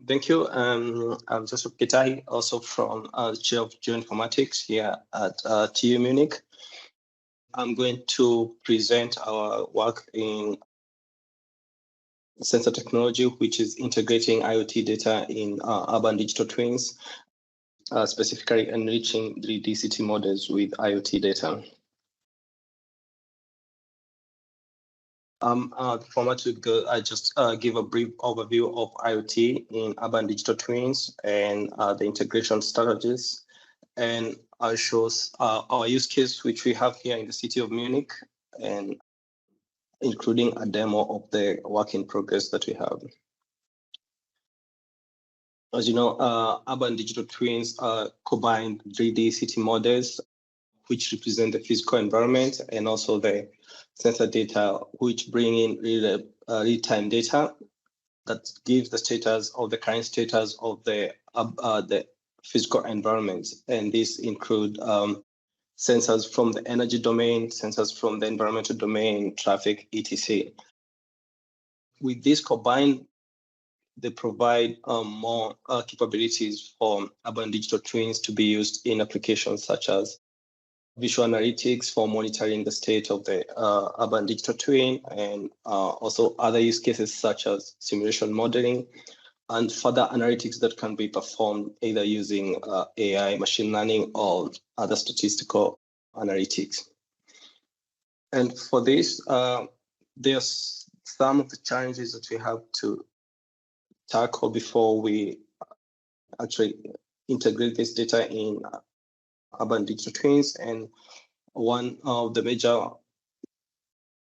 Thank you. I'm Joseph Gitahi, also from Chair of Geoinformatics here at TU Munich. I'm going to present our work in sensor technology, which is integrating IoT data in urban digital twins, specifically enriching 3D city models with IoT data. The format would go, I just give a brief overview of IoT in urban digital twins and the integration strategies. And I'll show our use case, which we have here in the city of Munich, and including a demo of the work in progress that we have. As you know, urban digital twins are combined 3D city models, which represent the physical environment, and also the sensor data, which bring in real-time data that gives the status of the current status of the physical environment. And this include sensors from the energy domain, sensors from the environmental domain, traffic, etc. With this combined, they provide more capabilities for urban digital twins to be used in applications such as visual analytics for monitoring the state of the urban digital twin, and also other use cases such as simulation modeling and further analytics that can be performed either using AI, machine learning, or other statistical analytics. And for this, there's some of the challenges that we have to tackle before we actually integrate this data in urban digital twins. And one of the major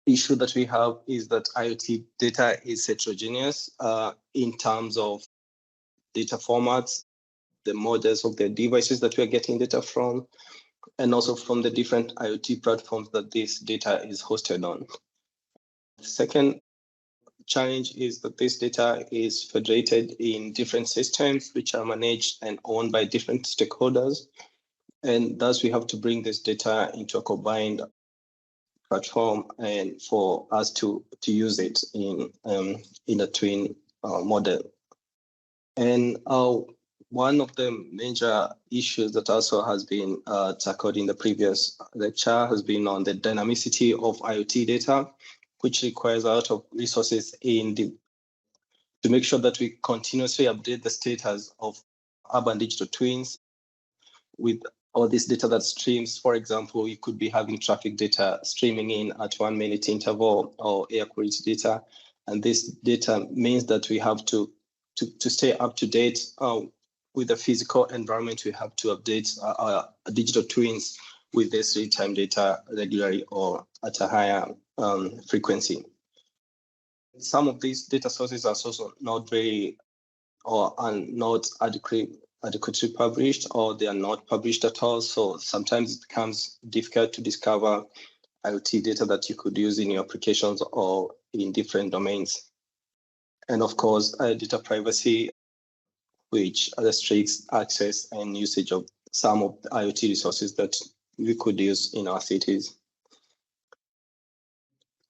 issue that we have is that IoT data is heterogeneous in terms of data formats, the models of the devices that we are getting data from, and also from the different IoT platforms that this data is hosted on. The second challenge is that this data is federated in different systems which are managed and owned by different stakeholders. And thus we have to bring this data into a combined platform and for us to use it in a twin model. And one of the major issues that also has been tackled in the previous lecture has been on the dynamicity of IoT data, which requires a lot of resources to make sure that we continuously update the status of urban digital twins with all this data that streams. For example, you could be having traffic data streaming in at 1 minute interval, or air quality data. And this data means that we have to stay up to date with the physical environment. We have to update our digital twins with this real-time data regularly or at a higher frequency. Some of these data sources are also not very or are not adequately published, or they are not published at all. So sometimes it becomes difficult to discover IoT data that you could use in your applications or in different domains. And of course, data privacy, which restricts access and usage of some of the IoT resources that we could use in our cities.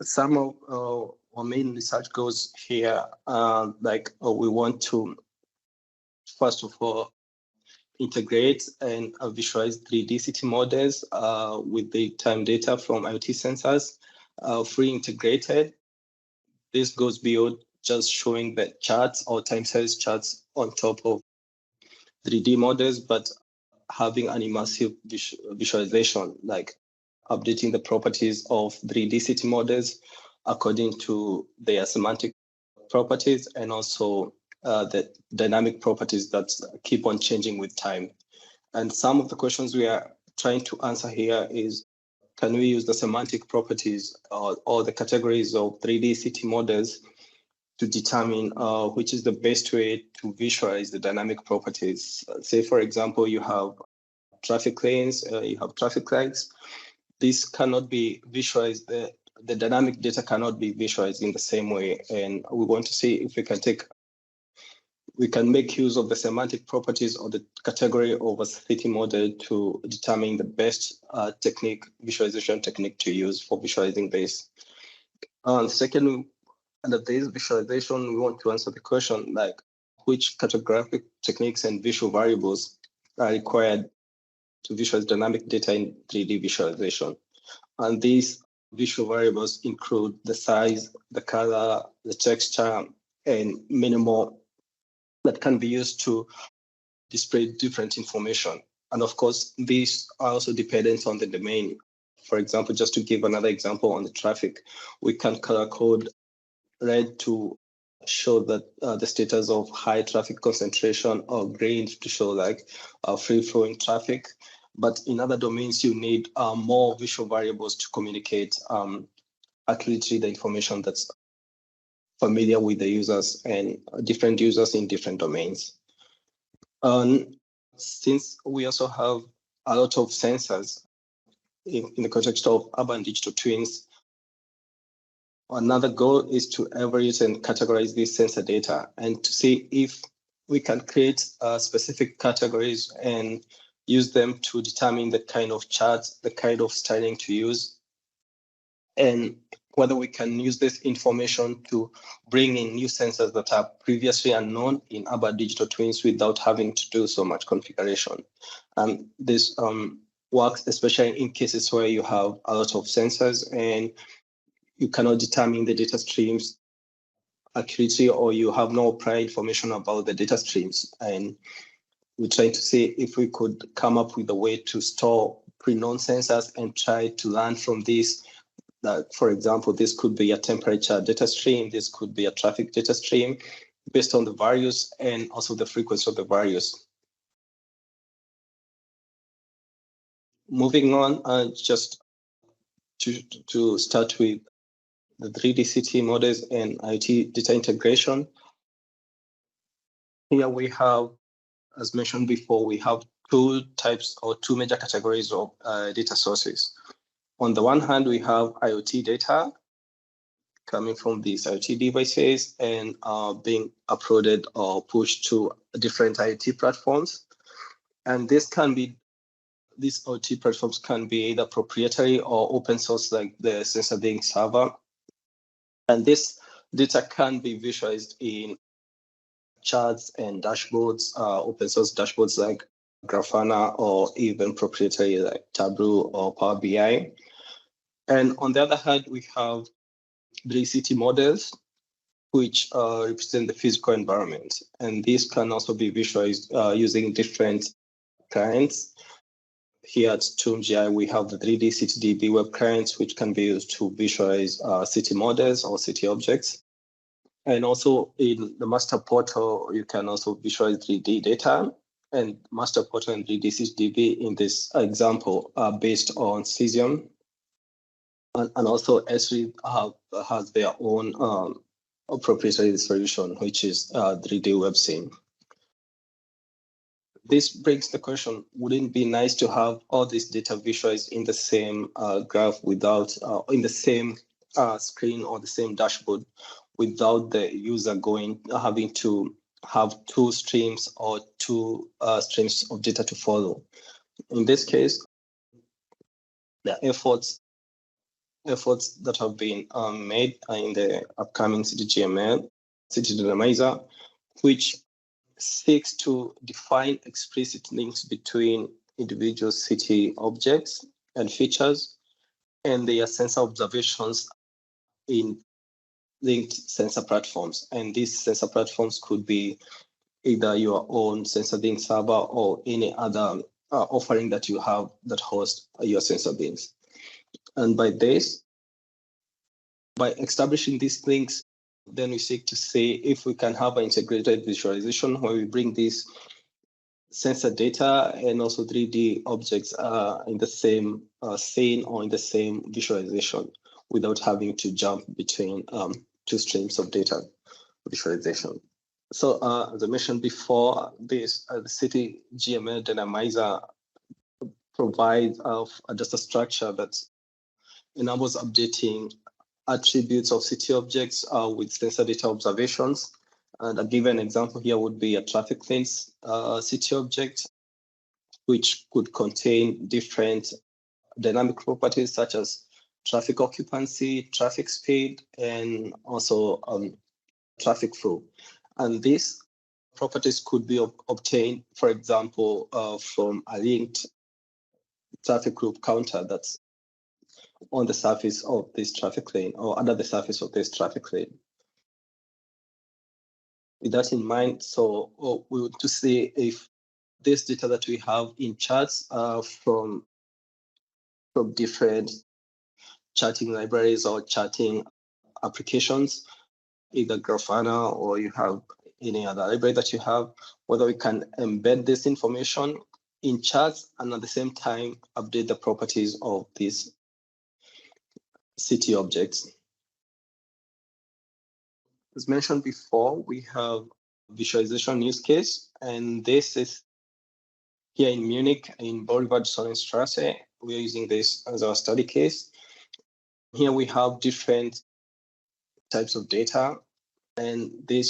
Some of our main research goals here, we want to, first of all, integrate and visualize 3D city models with the time data from IoT sensors, fully integrated. This goes beyond just showing the charts or time series charts on top of 3D models, but having an immersive visualization, like updating the properties of 3D city models according to their semantic properties, and also the dynamic properties that keep on changing with time. And some of the questions we are trying to answer here is, can we use the semantic properties or the categories of 3D city models to determine which is the best way to visualize the dynamic properties? Say, for example, you have traffic lanes, you have traffic lights. This cannot be visualized. The dynamic data cannot be visualized in the same way. And we want to see if we can make use of the semantic properties or the category of a city model to determine the best visualization technique to use for visualizing this. Second, under this visualization, we want to answer the question, like, which cartographic techniques and visual variables are required to visualize dynamic data in 3D visualization. And these visual variables include the size, the color, the texture, and many more that can be used to display different information. And of course, these are also dependent on the domain. For example, just to give another example on the traffic, we can color code red to show that the status of high traffic concentration, or green to show like free flowing traffic. But in other domains, you need more visual variables to communicate accurately the information that's familiar with the users and different users in different domains. Since we also have a lot of sensors in the context of urban digital twins, another goal is to evaluate and categorize this sensor data and to see if we can create specific categories and use them to determine the kind of charts, the kind of styling to use, and whether we can use this information to bring in new sensors that are previously unknown in urban digital twins without having to do so much configuration. This works especially in cases where you have a lot of sensors and you cannot determine the data streams accurately, or you have no prior information about the data streams. And we're trying to see if we could come up with a way to store pre-known sensors and try to learn from this. That, for example, this could be a temperature data stream, this could be a traffic data stream, based on the values and also the frequency of the values. Moving on, just to start with the 3D city models and IoT data integration. Here we have, as mentioned before, we have two types or two major categories of data sources. On the one hand, we have IoT data coming from these IoT devices and being uploaded or pushed to different IoT platforms. And these IoT platforms can be either proprietary or open source, like the SensorLink server. And this data can be visualized in charts and dashboards, open source dashboards like Grafana, or even proprietary like Tableau or Power BI. And on the other hand, we have 3D city models, which represent the physical environment. And these can also be visualized using different clients. Here at ToomGI, we have the 3D CityDB web clients, which can be used to visualize city models or city objects. And also in the master portal, you can also visualize 3D data. And master portal and 3D CityDB in this example are based on Cesium. And also Esri has their own proprietary solution, which is 3D WebSim. This brings the question, wouldn't it be nice to have all this data visualized in the same graph without, in the same screen or the same dashboard, without the user having to have two streams or two streams of data to follow? In this case, the efforts that have been made in the upcoming CityGML, City Dynamizer, which seeks to define explicit links between individual city objects and features and their sensor observations in linked sensor platforms. And these sensor platforms could be either your own SensorLink server or any other offering that you have that hosts your sensor beams. And by establishing these links, then we seek to see if we can have an integrated visualization where we bring this sensor data and also 3D objects in the same scene or in the same visualization without having to jump between two streams of data visualization. So as I mentioned before, the CityGML Dynamizer provides just a structure that enables updating attributes of city objects with sensor data observations. And I'll give an example here would be a traffic lanes city object, which could contain different dynamic properties such as traffic occupancy, traffic speed, and also traffic flow. And this properties could be obtained, for example, from a linked traffic group counter that's on the surface of this traffic lane or under the surface of this traffic lane. With that in mind, so we want to see if this data that we have in charts from different charting libraries or charting applications, either Grafana or you have any other library that you have, whether we can embed this information in charts and at the same time update the properties of these city objects. As mentioned before, we have visualization use case, and this is here in Munich in Boulevard Sonnenstraße. We are using this as our study case. Here we have different types of data, and the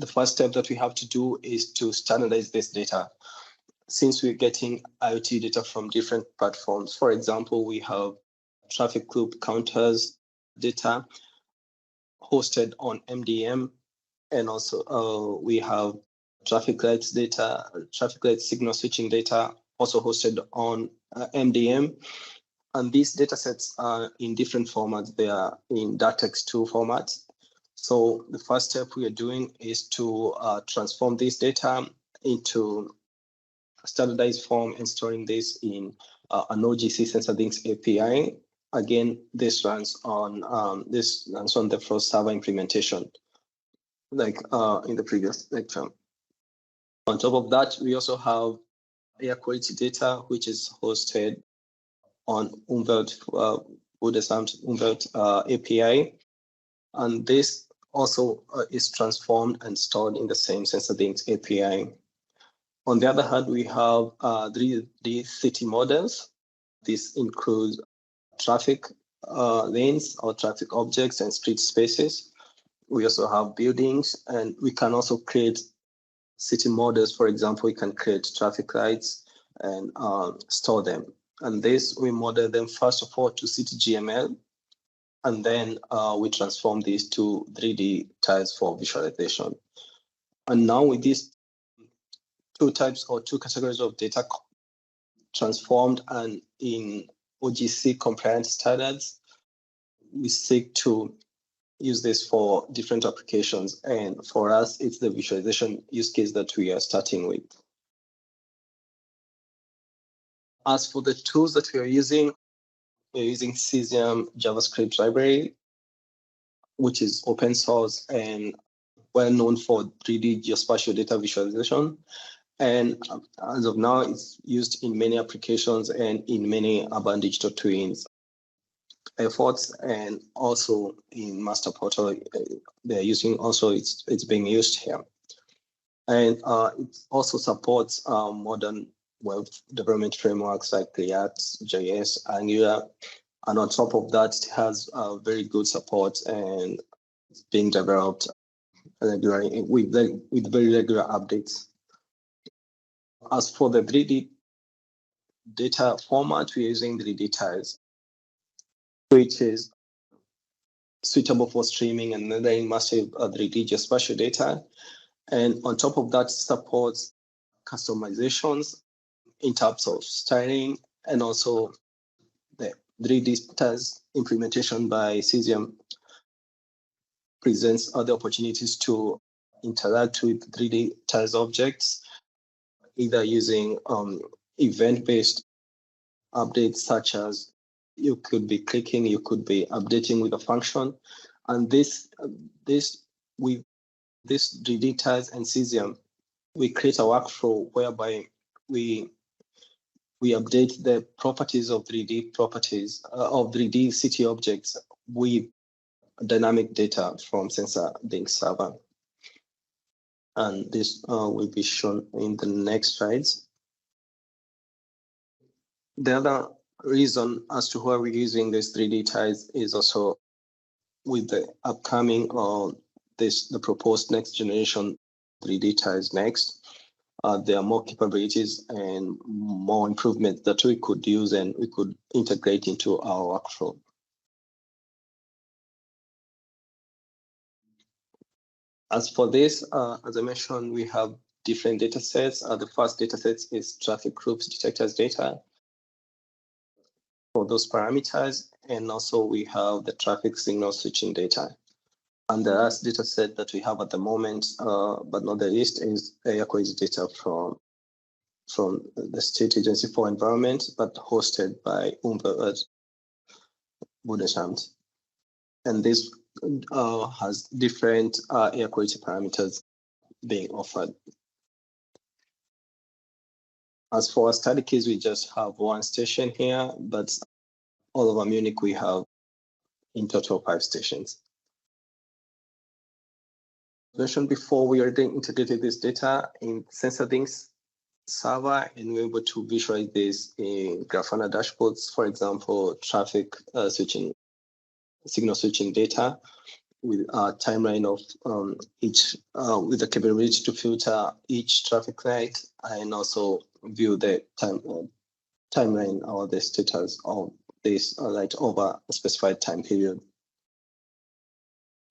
first step that we have to do is to standardize this data. Since we're getting IoT data from different platforms, for example, we have traffic loop counters data hosted on MDM, and also we have traffic lights data, traffic light signal switching data also hosted on MDM. And these data sets are in different formats. They are in DATEX2 formats. So the first step we are doing is to transform this data into a standardized form and storing this in an OGC SensorDynx API. Again, this runs on the Frost server implementation, like in the previous lecture. On top of that, we also have air quality data, which is hosted on Umwelt, Bundesamt Umwelt API. And this also is transformed and stored in the same SensorDynx API. On the other hand, we have 3D city models. This includes traffic lanes or traffic objects and street spaces. We also have buildings, and we can also create city models. For example, we can create traffic lights and store them. And this, we model them first of all to CityGML, and then we transform these to 3D tiles for visualization. And now with these two types or two categories of data transformed and in OGC compliant standards, we seek to use this for different applications. And for us, it's the visualization use case that we are starting with. As for the tools that we are using, we're using Cesium JavaScript library, which is open source and well known for 3D geospatial data visualization. And as of now, it's used in many applications and in many urban digital twins efforts, and also in Master Portal, they're using also, it's being used here. And it also supports modern web development frameworks like React, JS, Angular. And on top of that, it has very good support and it's being developed regularly with very regular updates. As for the 3D data format, we're using 3D tiles, which is suitable for streaming and rendering massive 3D geospatial data. And on top of that, supports customizations in terms of styling, and also the 3D tiles implementation by Cesium presents other opportunities to interact with 3D tiles objects, either using event-based updates, such as you could be clicking, you could be updating with a function. And this with this 3D tiles and Cesium, we create a workflow whereby we update the properties of 3D city objects with dynamic data from SensorDynx server. And this will be shown in the next slides. The other reason as to why we're using these 3D tiles is also with the upcoming the proposed next generation 3D tiles next. There are more capabilities and more improvements that we could use and we could integrate into our workflow. As for this, as I mentioned, we have different data sets. The first data set is traffic groups detectors data for those parameters. And also we have the traffic signal switching data. And the last data set that we have at the moment, but not the least, is air quality data from the State Agency for Environment, but hosted by Umwelt Bundesamt. And this has different air quality parameters being offered. As for our study case, we just have one station here, but all over Munich, we have in total 5 stations. As mentioned before, we already integrated this data in SensorDyncs server, and we're able to visualize this in Grafana dashboards, for example, traffic switching, signal switching data with a timeline of each, with the capability to filter each traffic light and also view the timeline or the status of this light over a specified time period.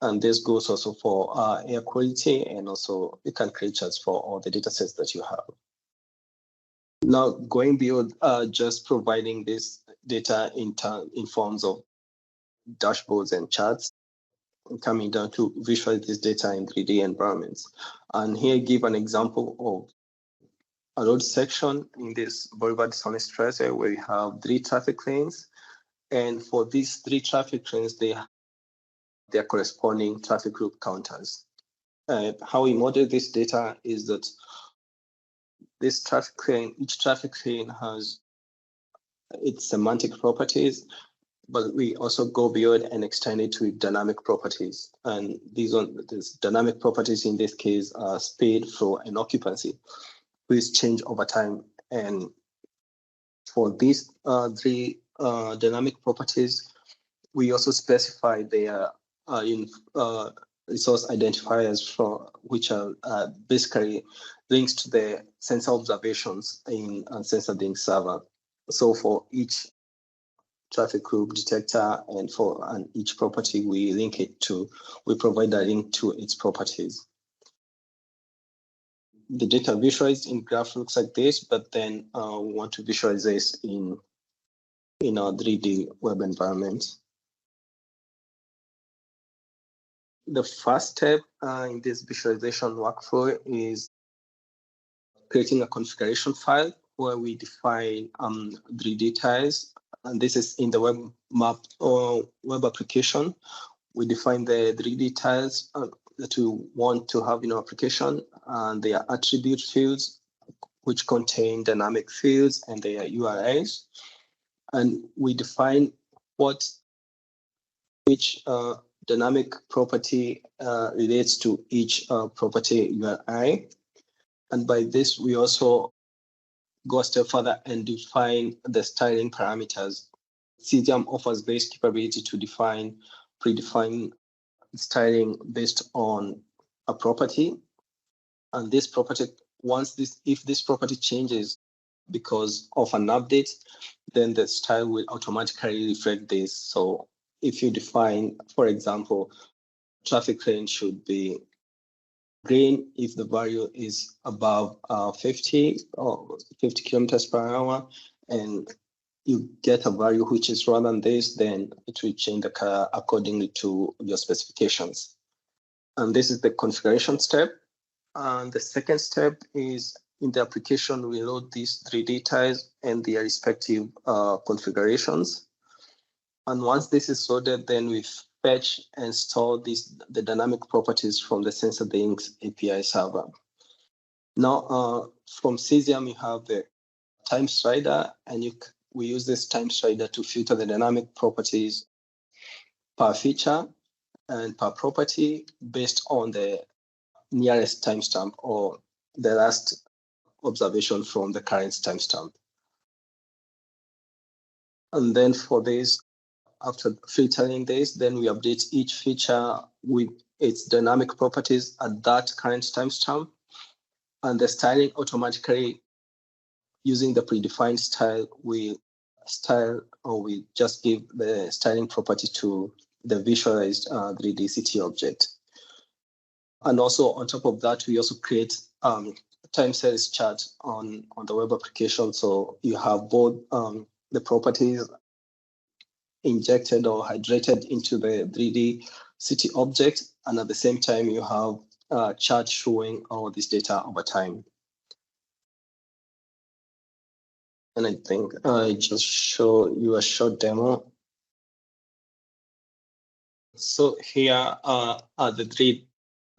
And this goes also for air quality, and also you can create charts for all the data sets that you have. Now, going beyond just providing this data in forms of dashboards and charts, coming down to visualize this data in 3D environments. And here, give an example of a road section in this Boulevard Sonnenstraße where we have 3 traffic lanes. And for these 3 traffic lanes, they have their corresponding traffic group counters. How we model this data is that this traffic lane, each traffic lane has its semantic properties, but we also go beyond and extend it with dynamic properties. And these dynamic properties in this case are speed, flow, and occupancy, which change over time. And for these 3 dynamic properties, we also specify their resource identifiers which are basically links to the sensor observations in SensorDyncs server. So for each traffic group detector and for each property, we provide a link to its properties. The data visualized in graph looks like this, but then we want to visualize this in our 3D web environment. The first step in this visualization workflow is creating a configuration file where we define 3D tiles. And this is in the web map or web application. We define the 3D tiles that we want to have in our application, and their attribute fields, which contain dynamic fields and their URIs. And we define which dynamic property relates to each property URI. And by this, we also go a step further and define the styling parameters. Cesium offers this capability to predefine styling based on a property. And this property, if this property changes because of an update, then the style will automatically reflect this. So if you define, for example, traffic lane should be green if the value is above 50 or 50 kilometers per hour, and you get a value which is rather than this, then it will change the color accordingly to your specifications. And this is the configuration step. And the second step is in the application, we load these 3D tiles and their respective configurations. And once this is loaded, then we fetch and store the dynamic properties from the SensorDyncs API server. Now, from Cesium, you have the time slider, and we use this time slider to filter the dynamic properties per feature and per property based on the nearest timestamp or the last observation from the current timestamp. And then for this, after filtering this, then we update each feature with its dynamic properties at that current timestamp. And the styling automatically, using the predefined style, we just give the styling property to the visualized 3D CT object. And also on top of that, we also create time series chart on the web application. So you have both the properties injected or hydrated into the 3D city object, and at the same time you have a chart showing all this data over time. And I think I just show you a short demo. So here are the 3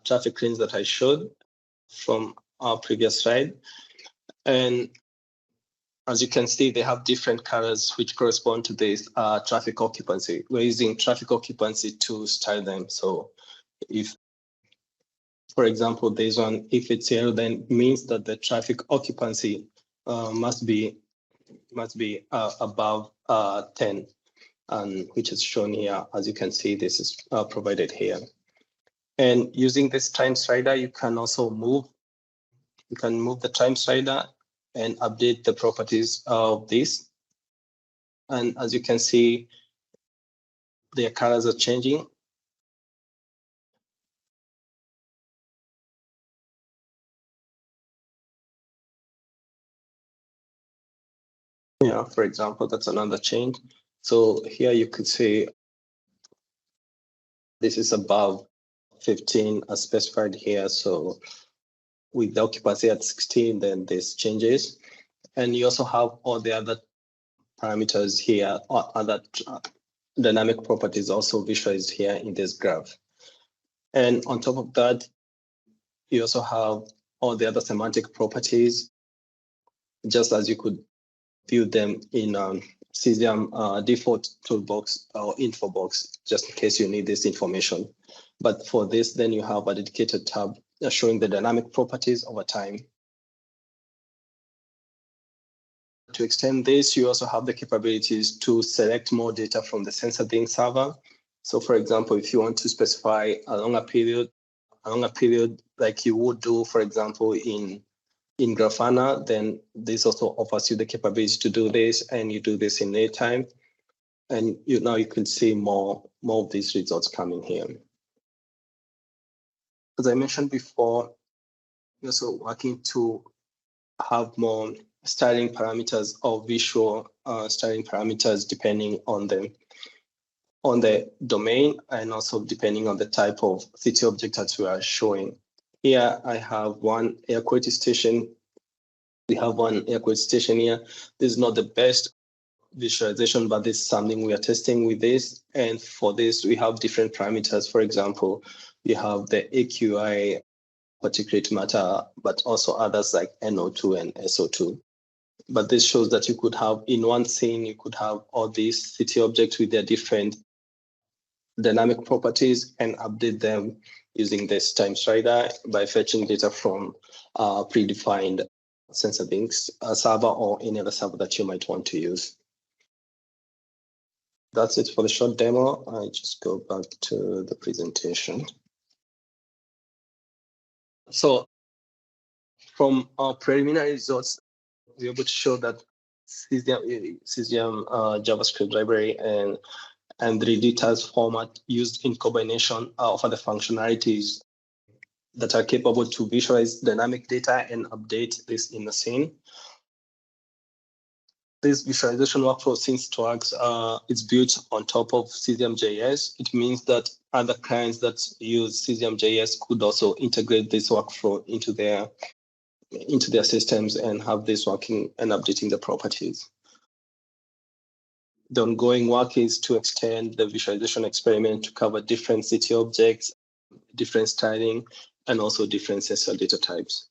traffic lanes that I showed from our previous slide. And as you can see, they have different colors which correspond to this traffic occupancy. We're using traffic occupancy to style them. So if, for example, this one, if it's yellow, then it means that the traffic occupancy must be above 10, and which is shown here. As you can see, this is provided here. And using this time slider, you can also move the time slider and update the properties of this. And as you can see, their colors are changing. Yeah, for example, that's another change. So here you could see this is above 15 as specified here. So with the occupancy at 16, then this changes. And you also have all the other parameters here, or other dynamic properties also visualized here in this graph. And on top of that, you also have all the other semantic properties, just as you could view them in Cesium default toolbox or info box, just in case you need this information. But for this, then you have a dedicated tab showing the dynamic properties over time. To extend this, you also have the capabilities to select more data from the SensorThings server. So for example, if you want to specify a longer period like you would do, for example, in Grafana, then this also offers you the capability to do this, and you do this in real time. And now you can see more of these results coming here. As I mentioned before, we're also working to have more styling parameters or visual styling parameters depending on the domain, and also depending on the type of city object that we are showing. Here I have one air quality station. We have one air quality station here. This is not the best visualization, but this is something we are testing with this. And for this, we have different parameters. For example, we have the AQI, particulate matter, but also others like NO2 and SO2. But this shows that you could have, in one scene, you could have all these city objects with their different dynamic properties and update them using this time slider by fetching data from predefined SensorThings server or any other server that you might want to use. That's it for the short demo. I just go back to the presentation. So from our preliminary results, we're able to show that Cesium JavaScript library and 3D tiles format used in combination offer the functionalities that are capable to visualize dynamic data and update this in the scene. This visualization workflow, since it works, is built on top of Cesium.js. It means that other clients that use Cesium.js could also integrate this workflow into their systems and have this working and updating the properties. The ongoing work is to extend the visualization experiment to cover different city objects, different styling, and also different sensor data types.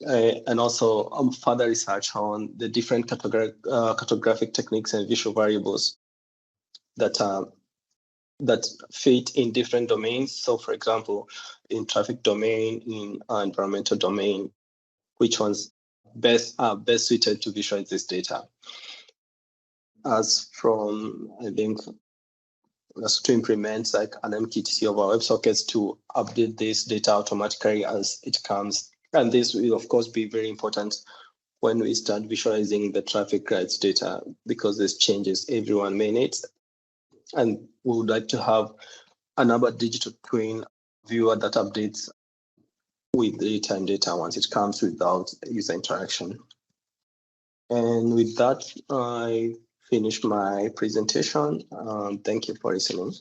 And also further research on the different cartographic techniques and visual variables that fit in different domains. So for example, in traffic domain, in environmental domain, which ones best suited to visualize this data. As from, I think, to implement like an MQTT of our WebSockets to update this data automatically as it comes. And this will, of course, be very important when we start visualizing the traffic rights data, because this changes every 1 minute. And we would like to have another digital twin viewer that updates with real-time data once it comes without user interaction. And with that, I finish my presentation. Thank you for listening.